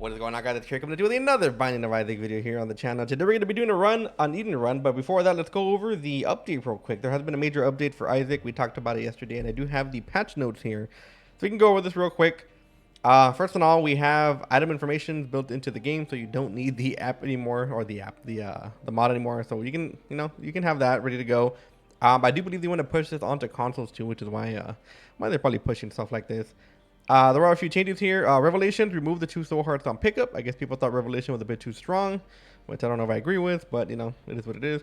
What is going on, guys? It's Trick. I'm going to do another Binding of Isaac video here on the channel. Today we're going to be doing a run on Eden Run, but before that, let's go over the update real quick. There has been a major update for Isaac. We talked about it yesterday, and I do have the patch notes here. So we can go over this real quick. First of all, we have item information built into the game, so you don't need the app anymore, or the mod anymore. So you can, you can have that ready to go. I do believe they want to push this onto consoles too, which is why they're probably pushing stuff like this. There are a few changes here. Revelations, remove the 2 soul hearts on pickup. I guess people thought Revelation was a bit too strong, which I don't know if I agree with, but it is what it is.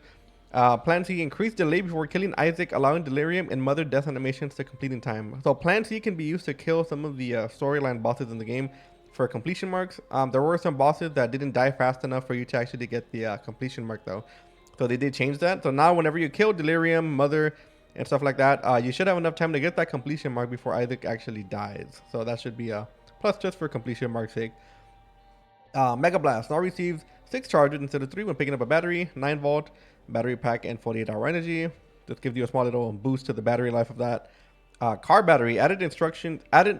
Plan C, increase delay before killing Isaac, allowing Delirium and Mother death animations to complete in time. So Plan C can be used to kill some of the storyline bosses in the game for completion marks. There were some bosses that didn't die fast enough for you to actually get the completion mark though. So they did change that. So now whenever you kill Delirium, Mother, and stuff like that, you should have enough time to get that completion mark before Isaac actually dies. So that should be a plus just for completion mark's sake. Mega Blast now receives 6 charges instead of 3 when picking up a battery, 9 volt battery pack, and 48-hour energy. This gives you a small little boost to the battery life of that. Car battery, added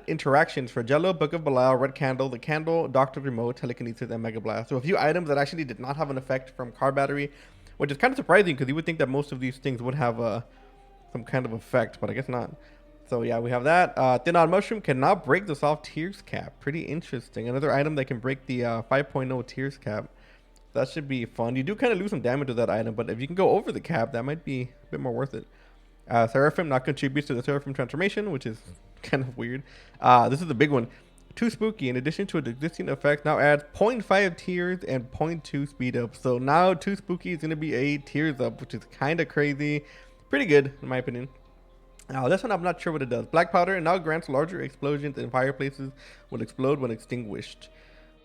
interactions for Jello, Book of Belial, Red Candle, the Candle, Doctor Remote, Telekinesis, and Mega Blast. So a few items that actually did not have an effect from car battery, which is kind of surprising because you would think that most of these things would have some kind of effect, but I guess not. So yeah, we have that. Thin-Out Mushroom cannot break the soft tears cap. Pretty interesting. Another item that can break the 5.0 tears cap. That should be fun. You do kind of lose some damage with that item, but if you can go over the cap, that might be a bit more worth it. Seraphim not contributes to the Seraphim transformation, which is kind of weird. This is the big one. Too Spooky, in addition to an existing effect, now adds 0.5 tears and 0.2 speed up. So now Too Spooky is going to be a tears up, which is kind of crazy. Pretty good, in my opinion. Now, this one I'm not sure what it does. Black Powder now grants larger explosions in fireplaces will explode when extinguished.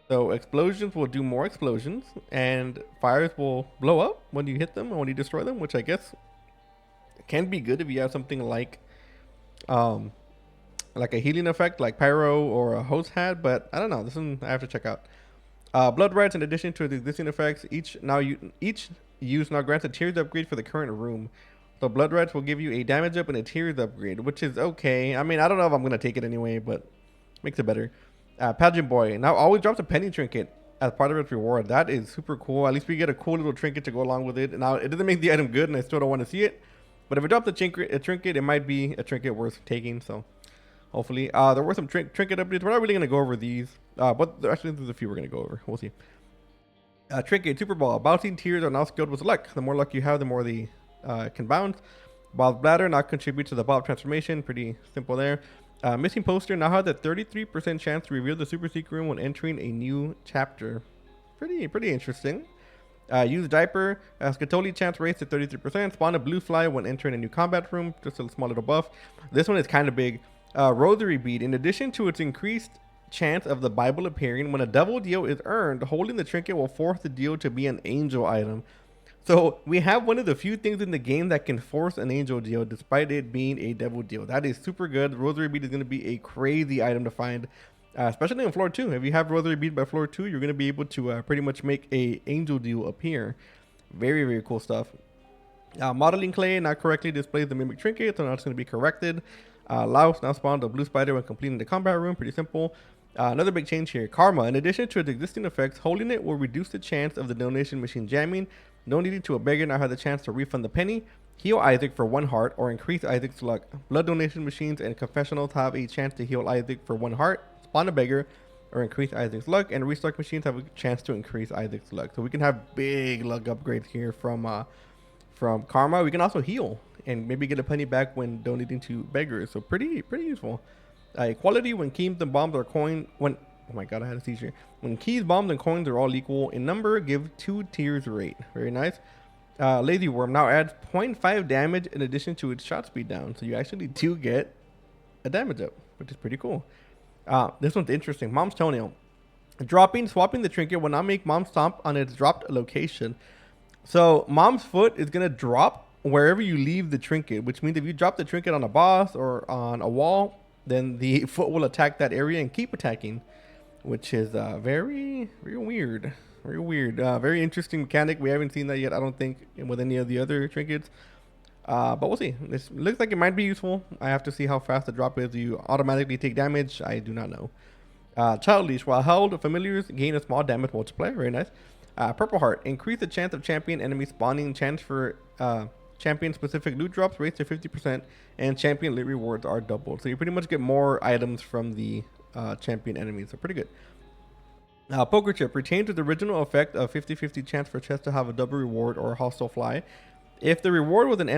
So explosions will do more explosions, and fires will blow up when you hit them or when you destroy them, which I guess can be good if you have something like a healing effect like Pyro or a Host had, but I don't know. This one I have to check out. Blood Rights, in addition to the existing effects, each use now grants a tiered upgrade for the current room. So Blood Rights will give you a damage up and a tears upgrade, which is okay. I mean, I don't know if I'm going to take it anyway, but makes it better. Pageant Boy now always drops a penny trinket as part of its reward. That is super cool. At least we get a cool little trinket to go along with it. Now, it doesn't make the item good, and I still don't want to see it. But if it drops a trinket, it might be a trinket worth taking. So hopefully. There were some trinket updates. We're not really going to go over these. But actually, there's a few we're going to go over. We'll see. Trinket Super Ball. Bouncing tears are now skilled with luck. The more luck you have, the more the can bounce. Bob's Bladder not contribute to the Bob transformation. Pretty simple there. Missing Poster now has a 33% chance to reveal the Super Secret Room when entering a new chapter. Pretty interesting. Use Diaper. Scatoli chance raised to 33%. Spawn a Blue Fly when entering a new combat room. Just a small little buff. This one is kind of big. Rosary Bead. In addition to its increased chance of the Bible appearing, when a double deal is earned, holding the trinket will force the deal to be an angel item. So we have one of the few things in the game that can force an angel deal despite it being a devil deal. That is super good. Rosary Bead is going to be a crazy item to find, especially on floor 2. If you have Rosary Bead by floor 2, you're going to be able to pretty much make a angel deal appear. Very cool stuff. Modeling Clay not correctly displays the Mimic Trinket, so now it's going to be corrected. Laos now spawned a Blue Spider when completing the combat room. Pretty simple. Another big change here. Karma. In addition to its existing effects, holding it will reduce the chance of the donation machine jamming. Donating to a beggar now has the chance to refund the penny. Heal Isaac for 1 heart or increase Isaac's luck. Blood donation machines and confessionals have a chance to heal Isaac for 1 heart, spawn a beggar, or increase Isaac's luck. And restock machines have a chance to increase Isaac's luck. So we can have big luck upgrades here from Karma. We can also heal and maybe get a penny back when donating to beggars. So pretty useful. Equality when keys and bombs are coined when. Oh my god, I had a seizure. When keys, bombs, and coins are all equal in number, give 2 tiers rate. Very nice. Lazy Worm now adds 0.5 damage in addition to its shot speed down. So you actually do get a damage up, which is pretty cool. This one's interesting. Mom's Toenail. Swapping the trinket will now make Mom's Stomp on its dropped location. So Mom's Foot is going to drop wherever you leave the trinket, which means if you drop the trinket on a boss or on a wall, then the foot will attack that area and keep attacking, which is very weird. Very interesting mechanic. We haven't seen that yet, I don't think, with any of the other trinkets. But we'll see. This looks like it might be useful. I have to see how fast the drop is. You automatically take damage. I do not know. Child Leash. While held, familiars gain a small damage multiplier. Very nice. Purple Heart. Increase the chance of champion enemy spawning. Chance for champion specific loot drops raised to 50%. And champion loot rewards are doubled. So you pretty much get more items from the champion enemies. So pretty good. Poker Chip. Retains its original effect of 50-50 chance for chest to have a double reward or a hostile fly. If the reward was an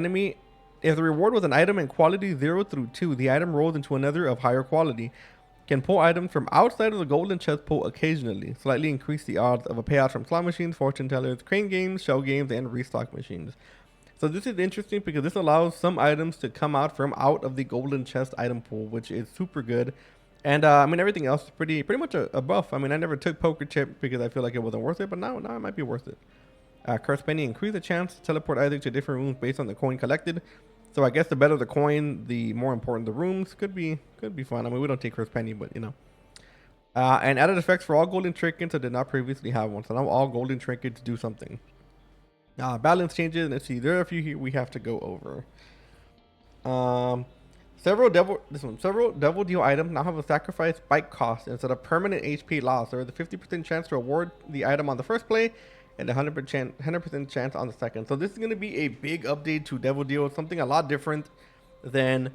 item in quality 0 through 2, the item rolls into another of higher quality. Can pull items from outside of the golden chest pool occasionally. Slightly increase the odds of a payout from slot machines, fortune tellers, crane games, shell games, and restock machines. So this is interesting because this allows some items to come out from out of the golden chest item pool, which is super good. And I mean, everything else is pretty much a buff. I mean, I never took Poker Chip because I feel like it wasn't worth it, but now it might be worth it. Curse Penny. Increase the chance to teleport Isaac to different rooms based on the coin collected. So I guess the better the coin, the more important the rooms. Could be fun. I mean, we don't take Curse Penny, but you know. And added effects for all golden trinkets that did not previously have one. So now all golden trinkets do something. Balance changes. Let's see. There are a few here we have to go over. Several devil deal items now have a sacrifice spike cost instead of permanent HP loss. There is a 50% chance to award the item on the first play and a 100% chance on the second. So this is going to be a big update to Devil Deal, something a lot different than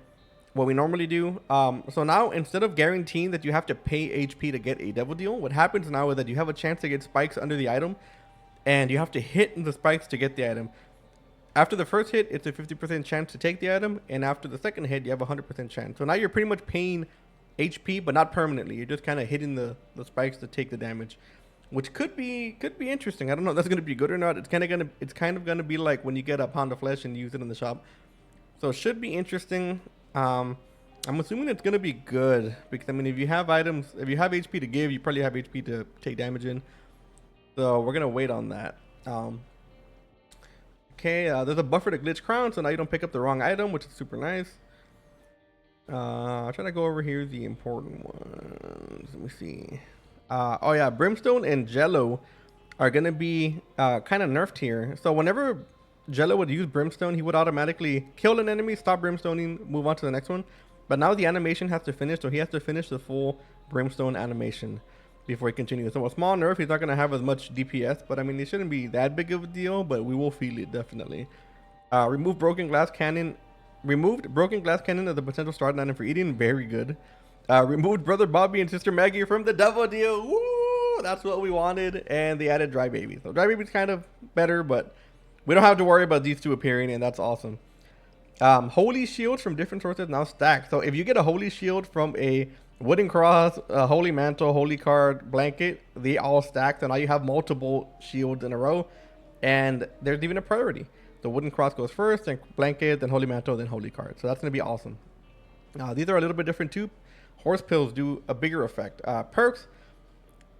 what we normally do. So now instead of guaranteeing that you have to pay HP to get a Devil Deal, what happens now is that you have a chance to get spikes under the item, and you have to hit the spikes to get the item. After the first hit, it's a 50% chance to take the item, and after the second hit, you have a 100% chance. So now you're pretty much paying HP, but not permanently. You're just kind of hitting the spikes to take the damage, which could be interesting. I don't know if that's going to be good or not. It's kind of gonna be like when you get a pound of flesh and use it in the shop. So it should be interesting. I'm assuming it's going to be good because I mean, if you have HP to give, you probably have HP to take damage in. So we're gonna wait on that. Okay, there's a buffer to glitch crown, so now you don't pick up the wrong item, which is super nice. I'm trying to go over here the important ones. Let me see. Oh yeah, Brimstone and Jello are gonna be kind of nerfed here. So whenever Jello would use Brimstone, he would automatically kill an enemy, stop Brimstoning, move on to the next one. But now the animation has to finish, so he has to finish the full Brimstone animation before he continues. So a small nerf, he's not going to have as much DPS, but I mean, it shouldn't be that big of a deal, but we will feel it definitely. Removed Broken Glass Cannon as a potential starting item for eating. Very good. Removed Brother Bobby and Sister Maggie from the Devil Deal. Woo! That's what we wanted. And they added Dry Baby. So Dry Baby's kind of better, but we don't have to worry about these two appearing, and that's awesome. Holy Shields from different sources now stacked. So if you get a Holy Shield from a Wooden Cross, Holy Mantle, Holy Card, Blanket, they all stack. So now you have multiple shields in a row, and there's even a priority. The Wooden Cross goes first, then Blanket, then Holy Mantle, then Holy Card. So that's going to be awesome. These are a little bit different too. Horse Pills do a bigger effect. Perks,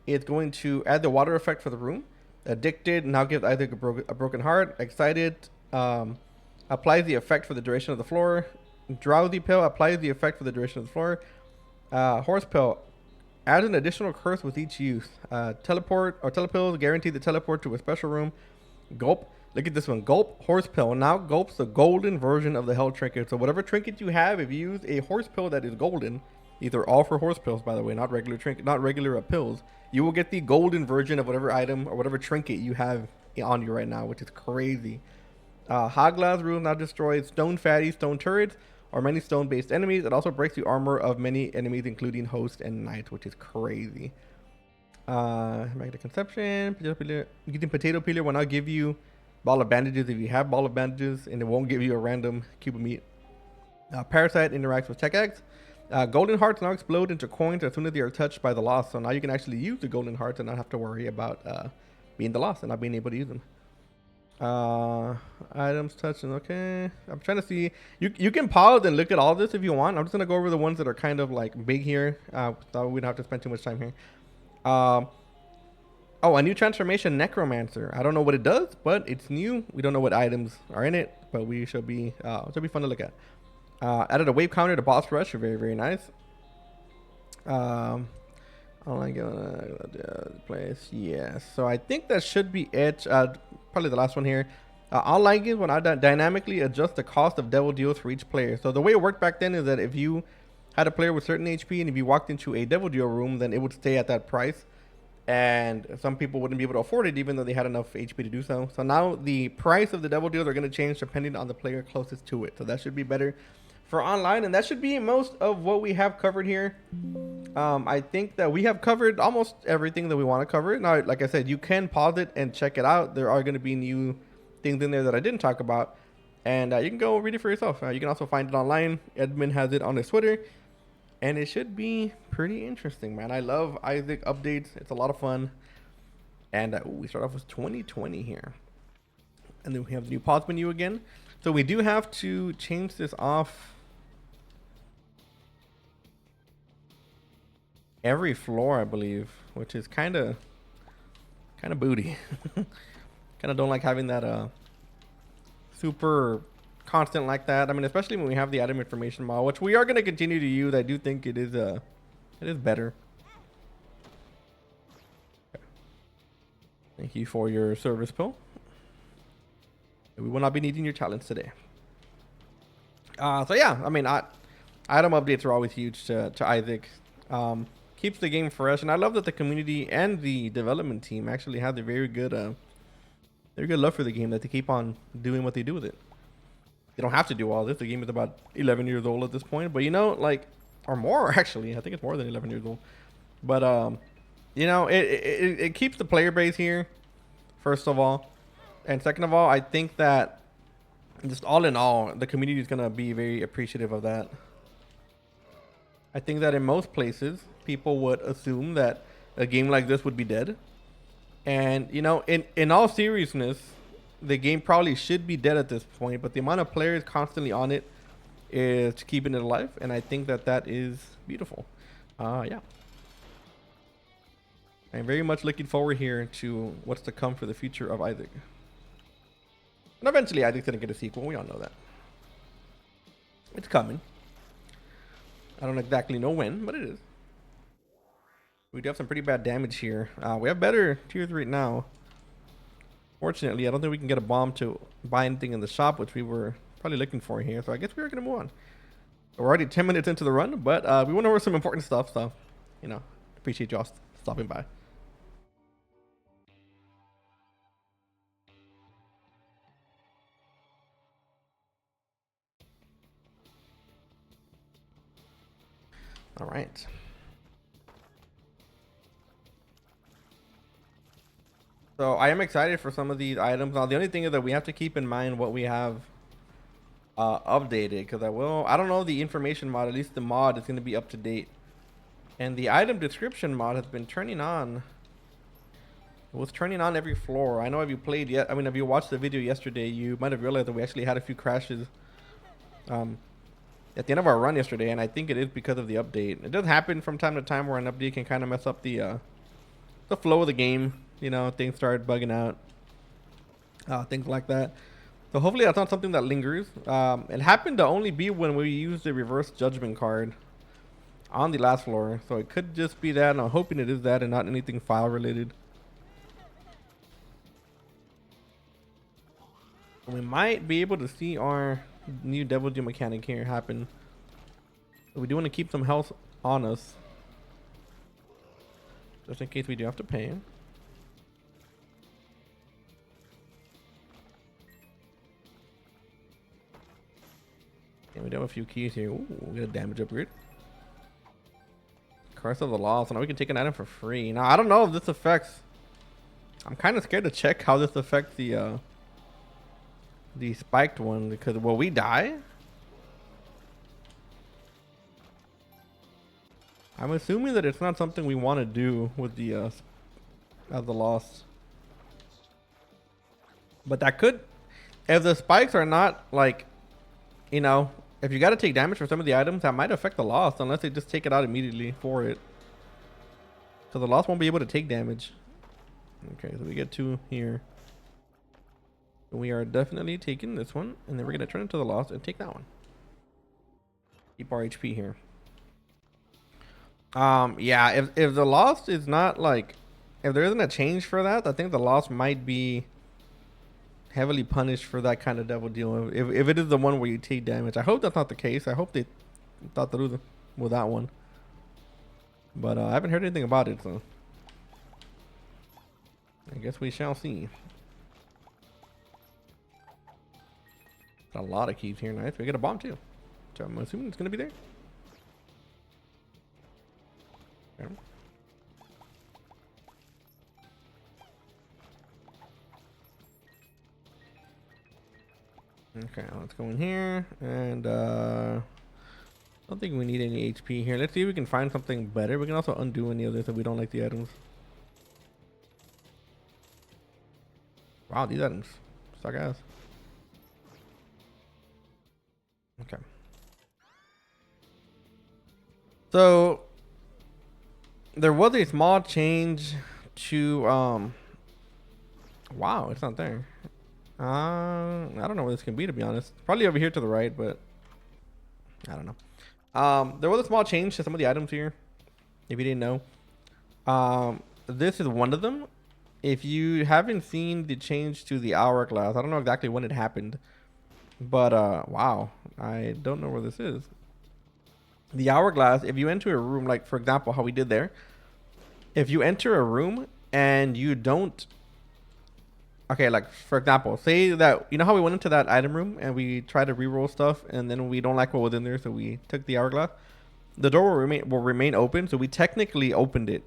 it's going to add the water effect for the room. Addicted now gives either a broken heart. Excited applies the effect for the duration of the floor. Drowsy Pill applies the effect for the duration of the floor. Horse Pill adds an additional curse with each use. Teleport or Telepills guarantee the teleport to a special room. Gulp. Look at this one. Gulp Horse Pill now gulps the golden version of the Hell Trinket. So whatever trinket you have, if you use a Horse Pill that is golden, these are all for Horse Pills, by the way, not regular trinket, not regular pills, you will get the golden version of whatever item or whatever trinket you have on you right now, which is crazy. Hoglass Rules now destroys Stone Fatty, Stone Turrets, or many stone-based enemies. It also breaks the armor of many enemies, including hosts and knights, which is crazy. Magnetic Conception, getting Potato Peeler will now give you Ball of Bandages if you have Ball of Bandages, and it won't give you a random cube of meat. Parasite interacts with Tech X. Golden Hearts now explode into coins as soon as they are touched by the loss, so now you can actually use the Golden Hearts and not have to worry about being the loss and not being able to use them. Items touched, okay. I'm trying to see. You can pause and look at all this if you want. I'm just gonna go over the ones that are kind of like big here. So we don't have to spend too much time here. Oh, a new transformation, Necromancer. I don't know what it does, but it's new. We don't know what items are in it, but we should be it'll be fun to look at. Added a wave counter to boss rush. Very, very nice. Oh my god, place. Yes. So I think that should be it. Probably the last one here. Online games will now dynamically adjust the cost of Devil Deals for each player. So the way it worked back then is that if you had a player with certain HP, and if you walked into a Devil Deal room, then it would stay at that price. And some people wouldn't be able to afford it even though they had enough HP to do so. So now the price of the Devil Deals are going to change depending on the player closest to it. So that should be better for online, and that should be most of what we have covered here. I think that we have covered almost everything that we want to cover. Now, like I said, you can pause it and check it out. There are going to be new things in there that I didn't talk about, and you can go read it for yourself. You can also find it online. Edmund has it on his Twitter, and it should be pretty interesting, man. I love Isaac updates. It's a lot of fun. And we start off with 2020 here, and then we have the new pause menu again. So we do have to change this off every floor, I believe, which is kind of booty. Kind of don't like having that super constant like that. I mean, especially when we have the item information model, which we are going to continue to use. I do think it is better. Okay. Thank you for your service, Pill. We will not be needing your challenge today. So yeah, I mean, item updates are always huge to Isaac. Keeps the game fresh, and I love that the community and the development team actually have the very good love for the game, that they keep on doing what they do with it. They don't have to do all this. The game is about 11 years old at this point, but you know, like, or more actually. I think it's more than 11 years old. But you know, it keeps the player base here, first of all, and second of all, I think that just all in all, the community is gonna be very appreciative of that. I think that in most places, people would assume that a game like this would be dead. And, you know, in all seriousness, the game probably should be dead at this point, but the amount of players constantly on it is keeping it alive, and I think that that is beautiful. Yeah. I'm very much looking forward here to what's to come for the future of Isaac. And eventually Isaac's gonna get a sequel, we all know that. It's coming. I don't exactly know when, but it is. We do have some pretty bad damage here. We have better tiers right now. Fortunately, I don't think we can get a bomb to buy anything in the shop, which we were probably looking for here. So I guess we are going to move on. We're already 10 minutes into the run, but we went over some important stuff. So, you know, appreciate y'all stopping by. All right. So I am excited for some of these items. Now the only thing is that we have to keep in mind what we have updated, because I don't know the information mod, at least the mod is going to be up to date. And the item description mod has been turning on. It was turning on every floor. I know if you played yet, I mean, if you watched the video yesterday, you might have realized that we actually had a few crashes at the end of our run yesterday, and I think it is because of the update. It does happen from time to time where an update can kind of mess up the flow of the game. You know, things start bugging out, things like that. So hopefully that's not something that lingers. It happened to only be when we used the reverse judgment card on the last floor, so it could just be that, and I'm hoping it is that and not anything file related. We might be able to see our new Devil Deal mechanic here happen. But we do want to keep some health on us, just in case we do have to pay. And we do have a few keys here. Ooh, we got a damage upgrade. Curse of the Lost. So now we can take an item for free. Now I don't know if this affects. I'm kind of scared to check how this affects the spiked one, because will we die? I'm assuming that it's not something we want to do with the Lost. But that could, if the spikes are not like, you know, if you got to take damage for some of the items, that might affect the Lost unless they just take it out immediately for it. So the Lost won't be able to take damage. Okay, so we get 2 here. We are definitely taking this one, and then we're gonna turn into the Lost and take that one. Keep our HP here. Yeah, if the Lost is not like, if there isn't a change for that, I think the Lost might be heavily punished for that kind of Devil Deal. If it is the one where you take damage, I hope that's not the case. I hope they thought through with that one. But I haven't heard anything about it, so I guess we shall see. A lot of keys here. Nice. We get a bomb too. So I'm assuming it's gonna be there. Okay. Okay, let's go in here, and I don't think we need any HP here. Let's see if we can find something better. We can also undo any of this if we don't like the items. Wow, these items suck ass. Okay. So there was a small change to wow, it's not there. I don't know where this can be, to be honest. Probably over here to the right, but I don't know. There was a small change to some of the items here, if you didn't know. This is one of them. If you haven't seen the change to the hourglass, I don't know exactly when it happened, but wow, I don't know where this is. The hourglass, if you enter a room, like for example, how we did there, if you enter a room and you don't, okay, like for example, say that, you know how we went into that item room and we tried to re-roll stuff and then we don't like what was in there, so we took the hourglass. The door will remain open, so we technically opened it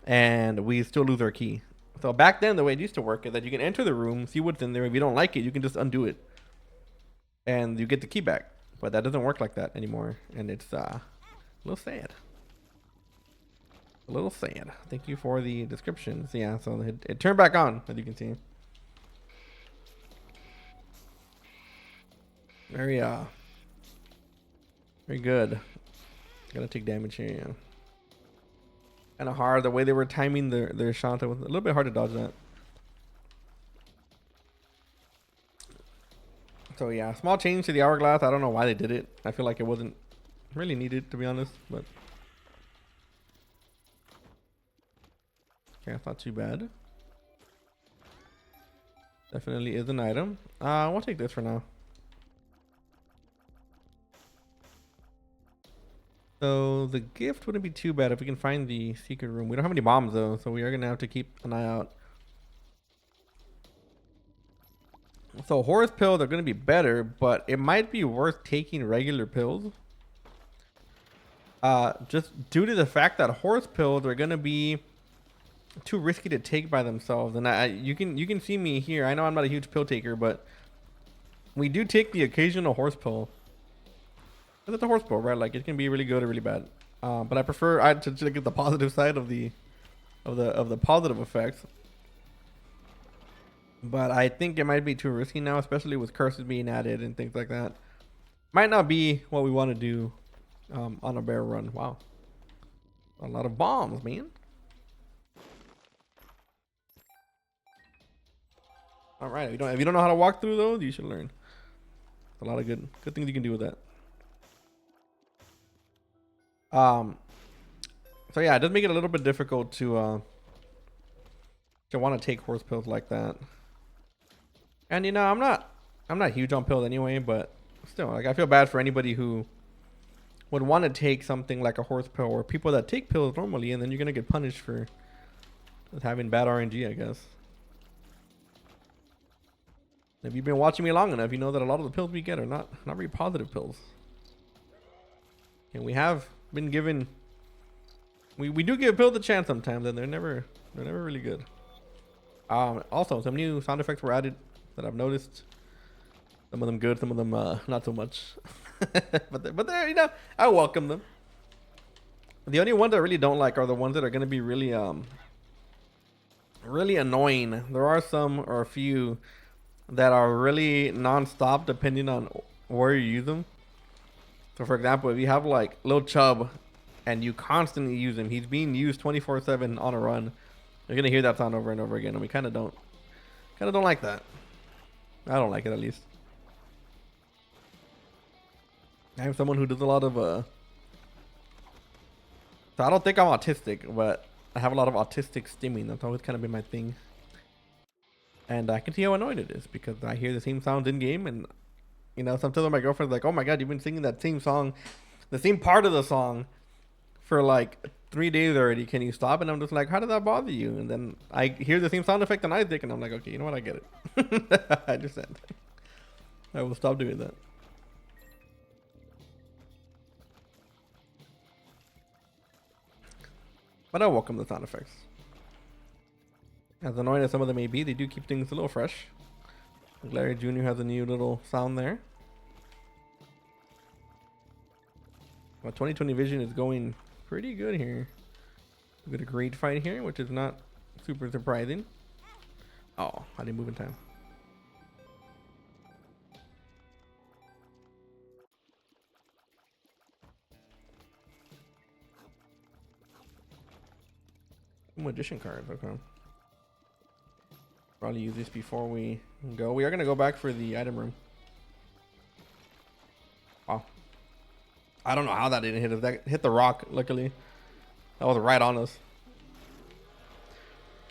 and we still lose our key. So back then, the way it used to work is that you can enter the room, see what's in there. If you don't like it, you can just undo it and you get the key back. But that doesn't work like that anymore, and it's a little sad. A little sad. Thank you for the descriptions. Yeah, so it turned back on, as you can see. Very very good. Gonna take damage here, yeah. Kind of hard. The way they were timing their shot, it was a little bit hard to dodge that. So yeah, small change to the hourglass. I don't know why they did it. I feel like it wasn't really needed, to be honest, but okay, it's not too bad. Definitely is an item. We'll take this for now. So the gift wouldn't be too bad if we can find the secret room. We don't have any bombs though, so we are gonna have to keep an eye out. So horse pills are gonna be better, but it might be worth taking regular pills. Just due to the fact that horse pills are gonna be too risky to take by themselves. And you can see me here. I know I'm not a huge pill taker, but we do take the occasional horse pill. It's a horse pill, right? Like it can be really good or really bad. But I prefer to get the positive side of the positive effects. But I think it might be too risky now, especially with curses being added and things like that. Might not be what we want to do on a bear run. Wow, a lot of bombs, man. All right, if you don't know how to walk through those, you should learn. A lot of good things you can do with that. So yeah, it does make it a little bit difficult to want to take horse pills like that. And you know, I'm not huge on pills anyway, but still, like I feel bad for anybody who would want to take something like a horse pill, or people that take pills normally, and then you're gonna get punished for having bad RNG, I guess. If you've been watching me long enough, you know that a lot of the pills we get are not very positive pills. And we have been given, we do give pills a chance sometimes, and they're never really good. Also, some new sound effects were added that I've noticed. Some of them good, some of them not so much. but they're, you know, I welcome them. The only ones I really don't like are the ones that are going to be really really annoying. There are some or a few that are really non-stop depending on where you use them. So for example, if you have like Lil Chubb and you constantly use him, he's being used 24/7 on a run, you're gonna hear that sound over and over again, and we kind of don't like that. I don't like it, at least. I am someone who does a lot of so I don't think I'm autistic, but I have a lot of autistic stimming. That's always kind of been my thing. And I can see how annoying it is because I hear the same sounds in game, and you know, sometimes my girlfriend's like, "Oh my god, you've been singing that same song the same part of the song for like 3 days already. Can you stop? And I'm just like, how did that bother you? And then I hear the same sound effect on Isaac, and I'm like, okay, you know what? I get it. I understand. I will stop doing that. But I welcome the sound effects. As annoying as some of them may be, they do keep things a little fresh. Larry Jr. has a new little sound there. Well, 2020 vision is going pretty good here. We got a great fight here, which is not super surprising. Oh, I didn't move in time. Magician cards, okay. Probably use this before we go. We are gonna go back for the item room. Oh, I don't know how that didn't hit us. That hit the rock. Luckily, that was right on us.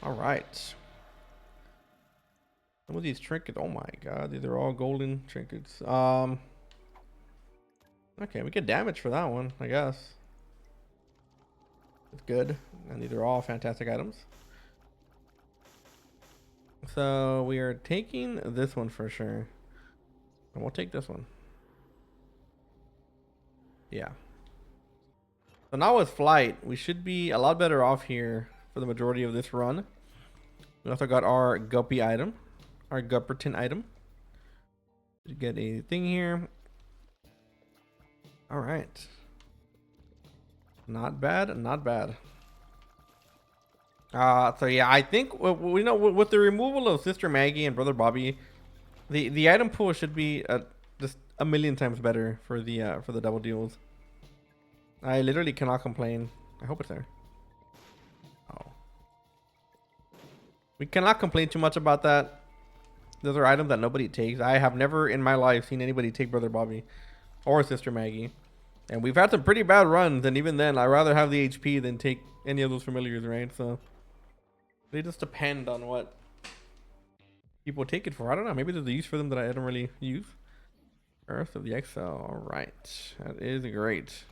All right. Some of these trinkets. Oh my god, these are all golden trinkets. Okay, we get damage for that one, I guess. It's good, and these are all fantastic items. So we are taking this one for sure, and we'll take this one. Yeah. So now with flight, we should be a lot better off here for the majority of this run. We also got our Guppy item, our Gupperton item. To get a thing here. All right. Not bad, not bad. So yeah, I think we know with the removal of Sister Maggie and Brother Bobby, the item pool should be just a million times better for the double deals. I literally cannot complain. I hope it's there. Oh, we cannot complain too much about that. Those are items that nobody takes. I have never in my life seen anybody take Brother Bobby or Sister Maggie, and we've had some pretty bad runs. And even then, I'd rather have the HP than take any of those familiars, right? So. They just depend on what people take it for. I don't know. Maybe there's a use for them that I don't really use. Earth of the Exile. All right. That is great.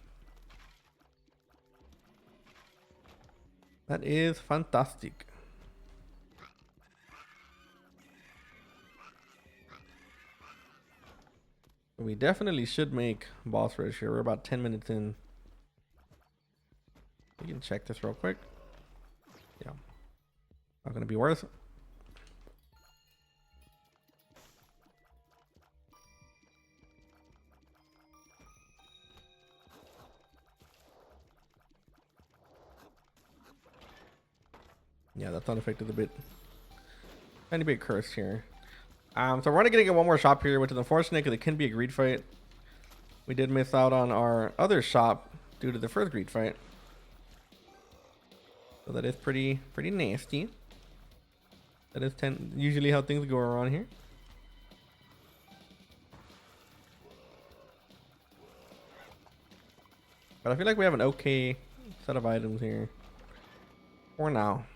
That is fantastic. We definitely should make boss rush here. We're about 10 minutes in. We can check this real quick. Yeah. Not gonna be worth it. Yeah, that sound effect is a bit tiny bit cursed here. So we're only gonna get one more shop here, which is unfortunate because it can be a greed fight. We did miss out on our other shop due to the first greed fight. So that is pretty nasty. That is usually how things go around here. But I feel like we have an okay set of items here for now.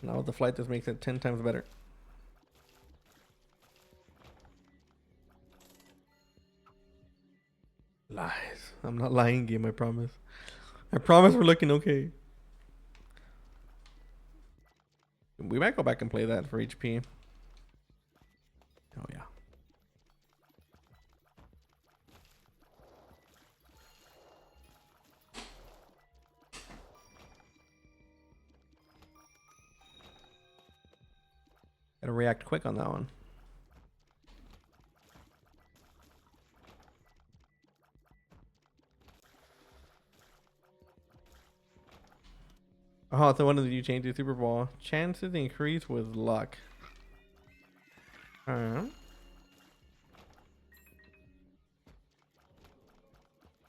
Now with the flight, this makes it 10 times better. Lies. I'm not lying, game, I promise. I promise we're looking okay. We might go back and play that for HP. Oh, yeah. Gotta react quick on that one. Oh, so one of you change the Super Bowl. Chances increase with luck. Small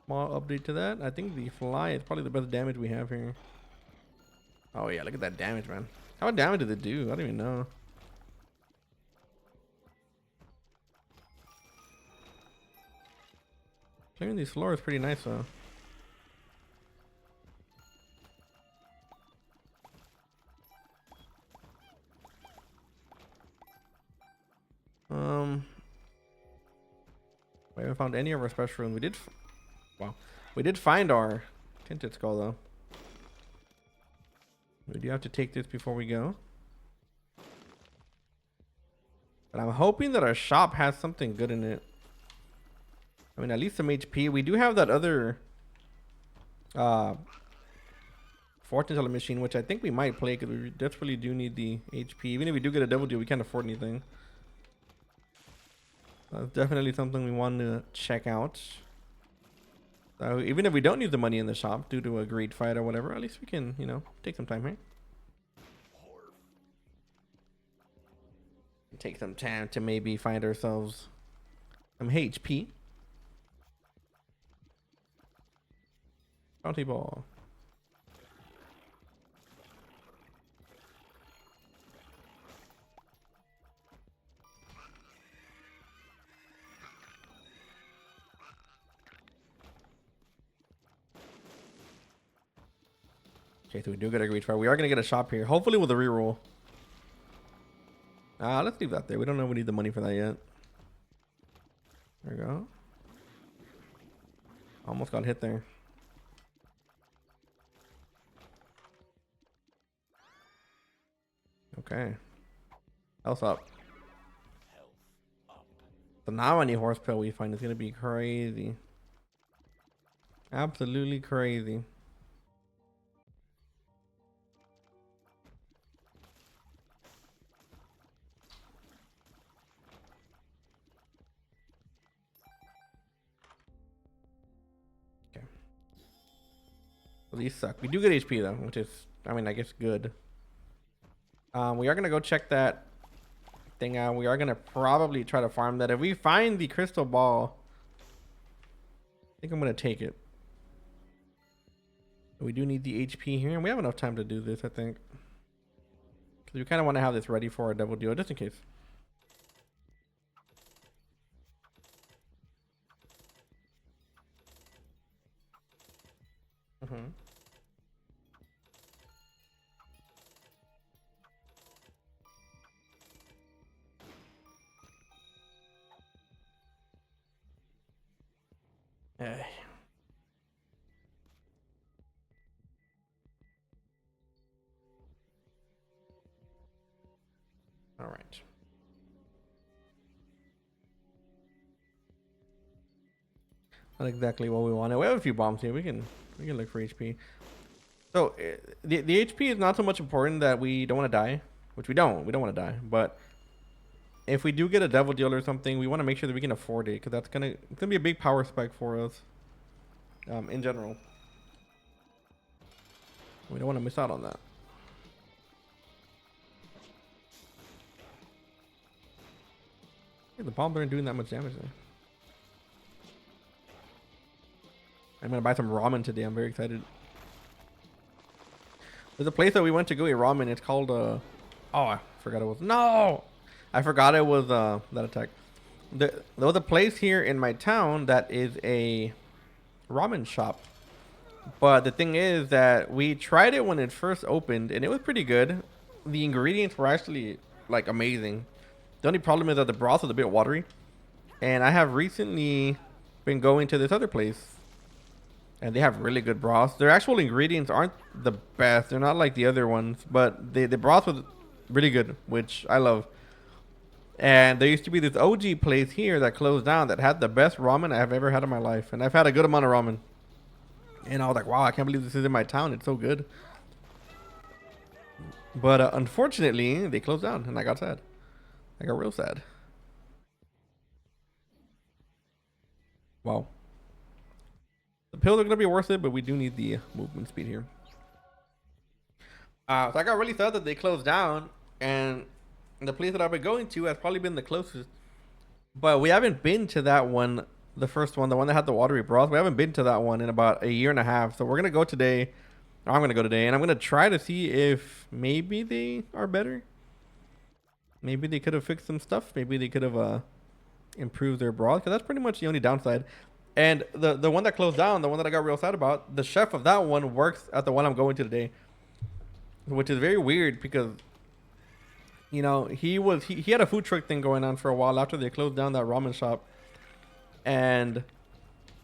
update to that. I think the fly is probably the best damage we have here. Oh yeah, look at that damage, man. How much damage did it do? I don't even know. Clearing these floors is pretty nice though. We haven't found any of our special rooms. Wow. We did find our tinted skull though. We do have to take this before we go. But I'm hoping that our shop has something good in it. I mean, at least some HP. We do have that other fortune teller machine, which I think we might play because we desperately do need the HP. Even if we do get a double deal, we can't afford anything. That's definitely something we want to check out. So even if we don't need the money in the shop due to a greed fight or whatever, at least we can, you know, take some time here. Take some time to maybe find ourselves some HP. Bounty ball. Okay, so we do get a greed fight. We are gonna get a shop here, hopefully with a reroll. Let's leave that there. We don't know if we need the money for that yet. There we go. Almost got hit there. Okay. Health up. So now any horse pill we find is gonna be crazy. Absolutely crazy. Well, these suck. We do get HP though, which is, I mean, I guess good. We are gonna go check that thing out. We are gonna probably try to farm that. If we find the crystal ball, I think I'm gonna take it. We do need the HP here, and we have enough time to do this, I think. Because we kind of want to have this ready for a double deal, just in case. All right. Not exactly what we wanted. We have a few bombs here. We can look for HP. So the HP is not so much important that we don't want to die, which we don't. We don't want to die. But if we do get a devil deal or something, we want to make sure that we can afford it, because it's gonna be a big power spike for us. In general, we don't want to miss out on that. Yeah, the bombs aren't doing that much damage there. I'm gonna buy some ramen today. I'm very excited. There's a place that we went to go eat ramen. It's called oh, I forgot it was. No, I forgot it was that attack. There was a place here in my town that is a ramen shop. But the thing is that we tried it when it first opened, and it was pretty good. The ingredients were actually like amazing. The only problem is that the broth is a bit watery. And I have recently been going to this other place, and they have really good broths. Their actual ingredients aren't the best. They're not like the other ones, but the broth was really good, which I love. And there used to be this OG place here that closed down that had the best ramen I've ever had in my life. And I've had a good amount of ramen. And I was like, wow, I can't believe this is in my town. It's so good. But unfortunately, they closed down, and I got sad. I got real sad. Wow. The pills are going to be worth it, but we do need the movement speed here. So I got really sad that they closed down, and the place that I've been going to has probably been the closest. But we haven't been to that one, the first one, the one that had the watery broth. We haven't been to that one in about a year and a half. So we're going to go today. Or I'm going to go today, and I'm going to try to see if maybe they are better. Maybe they could have fixed some stuff. Maybe they could have improved their broth, because that's pretty much the only downside. And the one that closed down, the one that I got real sad about, the chef of that one works at the one I'm going to today, which is very weird because, you know, he had a food truck thing going on for a while after they closed down that ramen shop. and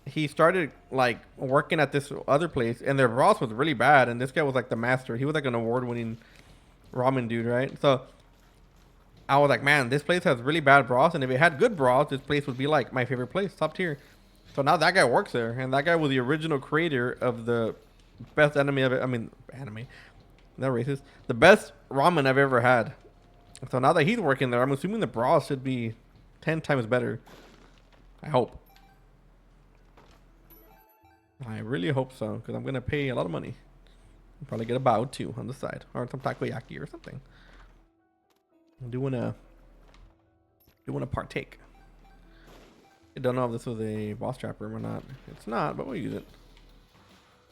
he started like working at this other place, and their broth was really bad. And this guy was like the master. He was like an award-winning ramen dude, right? So I was like, man, this place has really bad broth, and if it had good broth, this place would be like my favorite place, top tier. So now that guy works there, and that guy was the original creator of the best anime of it. I mean, anime, not racist. The best ramen I've ever had. So now that he's working there, I'm assuming the broth should be 10 times better. I hope. I really hope so, because I'm gonna pay a lot of money. I'll probably get a bao too on the side, or some takoyaki or something. I do wanna partake. I don't know if this was a boss trap room or not. It's not, but we'll use it.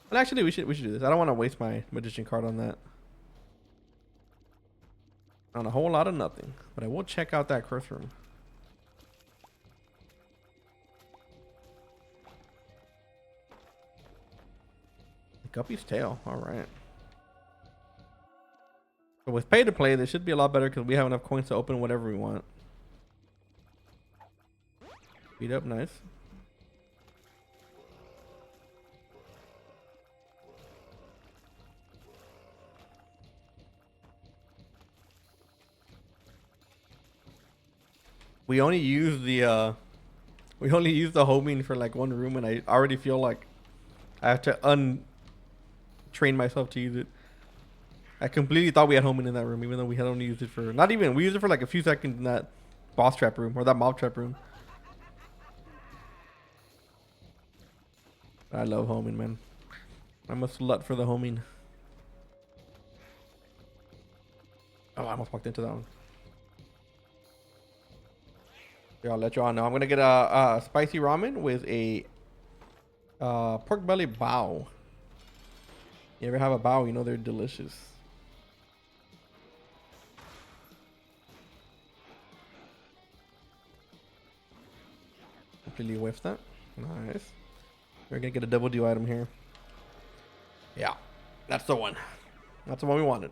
And actually, we should do this. I don't want to waste my magician card on that. On a whole lot of nothing, but I will check out that curse room. Guppy's tail. All right. So with pay to play, this should be a lot better because we have enough coins to open whatever we want. Beat up, nice. We only use the homing for like one room, and I already feel like I have to untrain myself to use it. I completely thought we had homing in that room, even though we had only used it for we used it for like a few seconds in that boss trap room or that mob trap room. I love homing, man. I'm a slut for the homing. Oh, I almost walked into that one. Yeah, I'll let you all know. I'm gonna get a spicy ramen with a pork belly bao. You ever have a bao? You know they're delicious. Completely whiffed that. Nice. We're gonna get a double D item here. Yeah, that's the one. That's the one we wanted.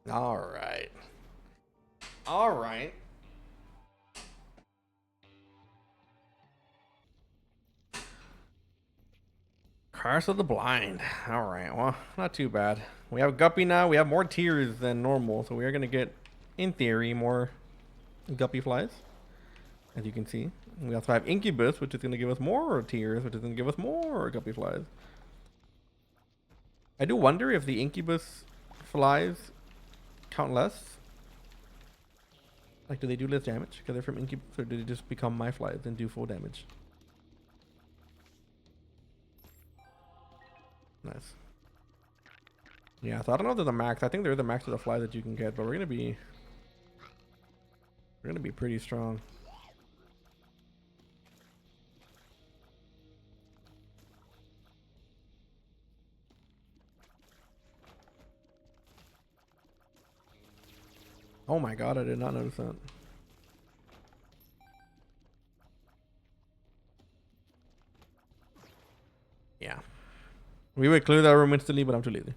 All right. All right. Curse of the Blind. All right. Well, not too bad. We have Guppy now. We have more tiers than normal, so we are gonna get, in theory, more Guppy flies. As you can see, we also have Incubus, which is going to give us more tiers, which is going to give us more Guppy flies. I do wonder if the Incubus flies count less. Like, do they do less damage because they're from Incubus, or do they just become my flies and do full damage? Nice. Yeah, so I don't know if there's a max. I think there's a max of the flies that you can get, but we're gonna be pretty strong. Oh my god, I did not notice that. Yeah. We would clear that room instantly, but I'm too lazy.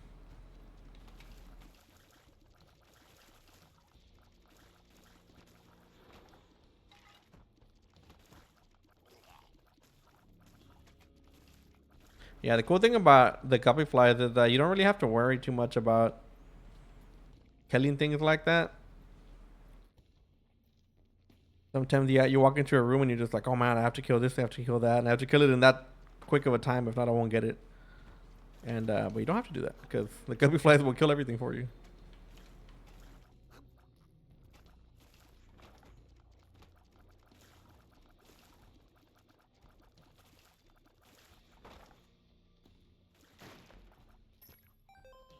Yeah, the cool thing about the Guppy flies is that you don't really have to worry too much about killing things like that. Sometimes you walk into a room and you're just like, oh man, I have to kill this, I have to kill that, and I have to kill it in that quick of a time. If not, I won't get it. And but you don't have to do that because the Guppy flies will kill everything for you.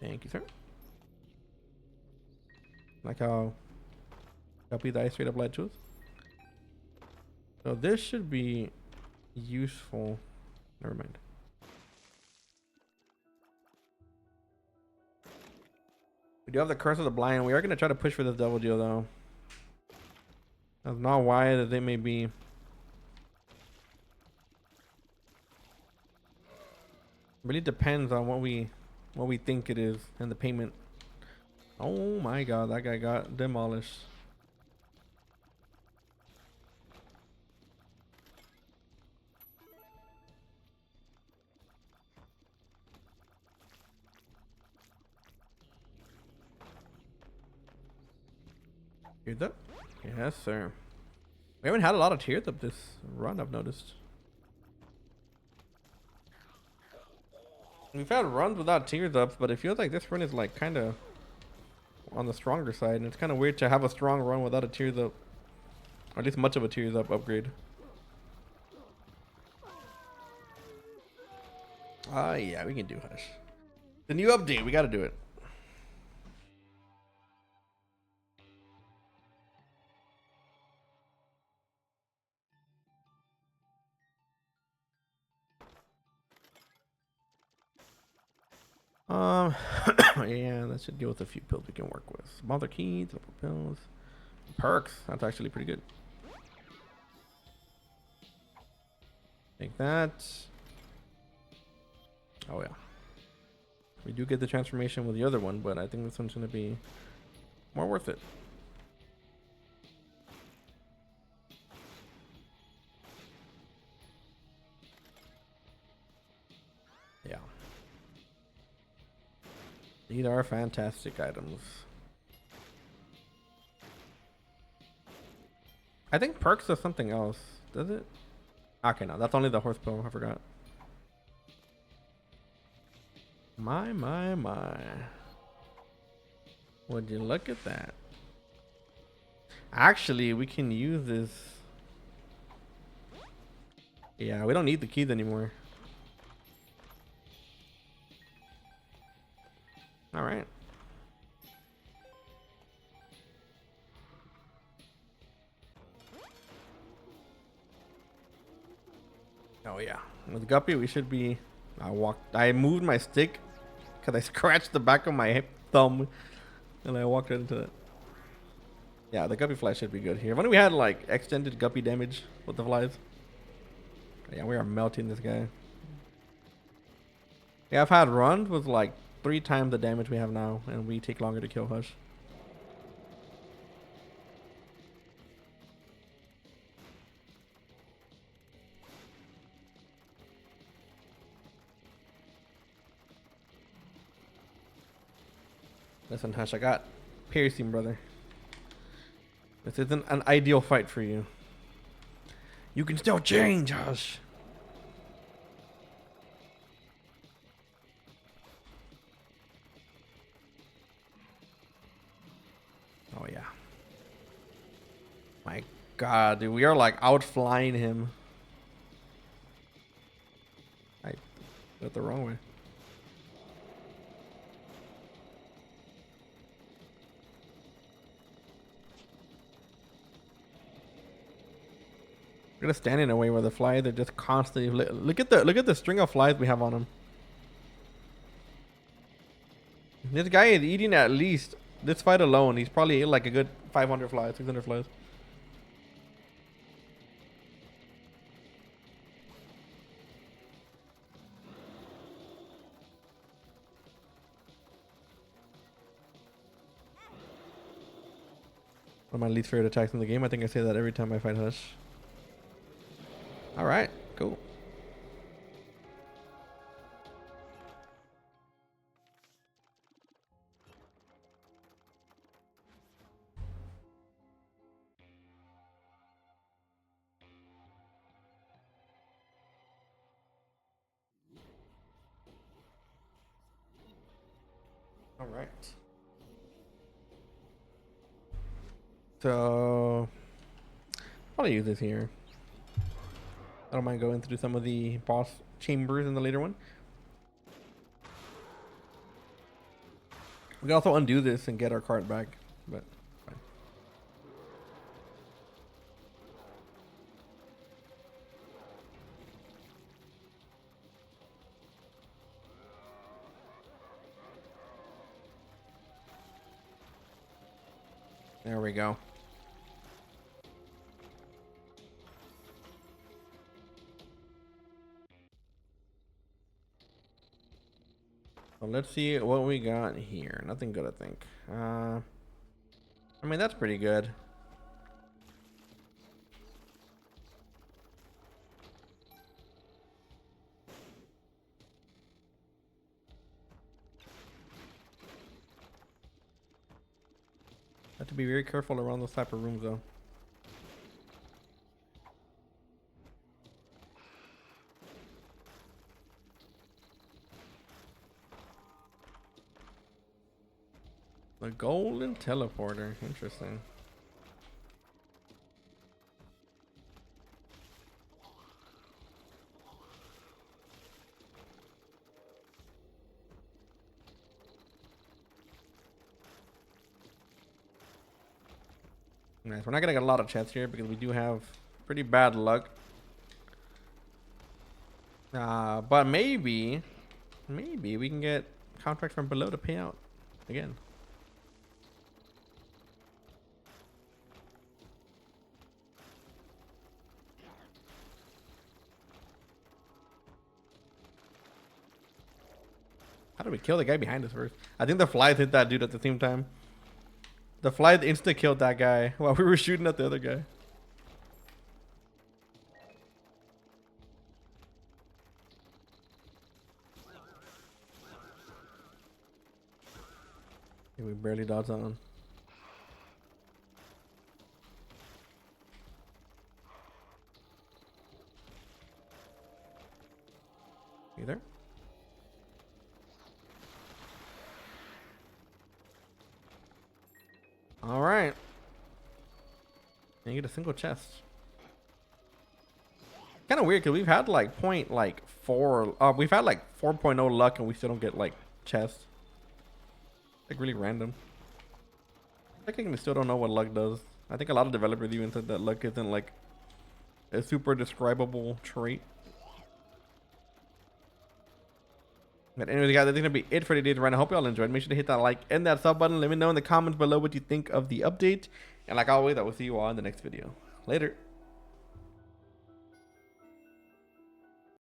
Thank you, sir. Like how Guppy died straight up lied to us. So this should be useful. Never mind. We do have the Curse of the Blind. We are going to try to push for this double deal, though. That's not why that they may be. Really depends on what we think it is and the payment. Oh my god, that guy got demolished. Tears up? Yes, sir. We haven't had a lot of tears up this run, I've noticed. We've had runs without tears ups, but it feels like this run is like kind of on the stronger side, and it's kind of weird to have a strong run without a tears up, or at least much of a tears up upgrade. Ah, yeah, we can do Hush. The new update, we got to do it. Yeah, that should deal with a few pills we can work with. Some other keys, couple pills, perks. That's actually pretty good. Take that. Oh yeah, we do get the transformation with the other one, but I think this one's gonna be more worth it. Yeah, these are fantastic items. I think perks does something else, does it? Okay, no, that's only the horse pill. I forgot. My. Would you look at that? Actually, we can use this. Yeah, we don't need the keys anymore. All right. Oh yeah, with Guppy we should be. I moved my stick because I scratched the back of my thumb, and I walked right into it. Yeah, the Guppy fly should be good here. If only we had like extended Guppy damage with the flies. Yeah, we are melting this guy. Yeah, I've had runs with like 3 times the damage we have now, and we take longer to kill Hush. Listen, Hush, I got piercing, brother. This isn't an ideal fight for you. You can still change, Hush. Oh yeah. My God, dude, we are like outflying him. I went the wrong way. We're gonna stand in a way where the flies are just constantly. Look at the string of flies we have on him. This guy is eating at least this fight alone. He's probably ate like a good 500 flies, 600 flies. One of my least favorite attacks in the game. I think I say that every time I fight Hush. All right, cool. All right. So I'll use this here. I don't mind going through some of the boss chambers in the later one. We can also undo this and get our card back, but fine. There we go. So let's see what we got here. Nothing good, I think. I mean, that's pretty good. Have to be very careful around those type of rooms though. The golden teleporter. Interesting. Nice. We're not gonna get a lot of chests here because we do have pretty bad luck. But maybe we can get contracts from below to pay out again. How did we kill the guy behind us first? I think the flies hit that dude at the same time. The fly insta killed that guy while we were shooting at the other guy. We barely dodged that one. You there? All right. And you get a single chest. Kind of weird because we've had like we've had like 4.0 luck and we still don't get like chests. Like really random. I think we still don't know what luck does. I think a lot of developers even said that luck isn't like a super describable trait. But anyways, guys, that's gonna be it for today's run. I hope y'all enjoyed. Make sure to hit that like and that sub button. Let me know in the comments below what you think of the update. And like always, I will see you all in the next video. Later.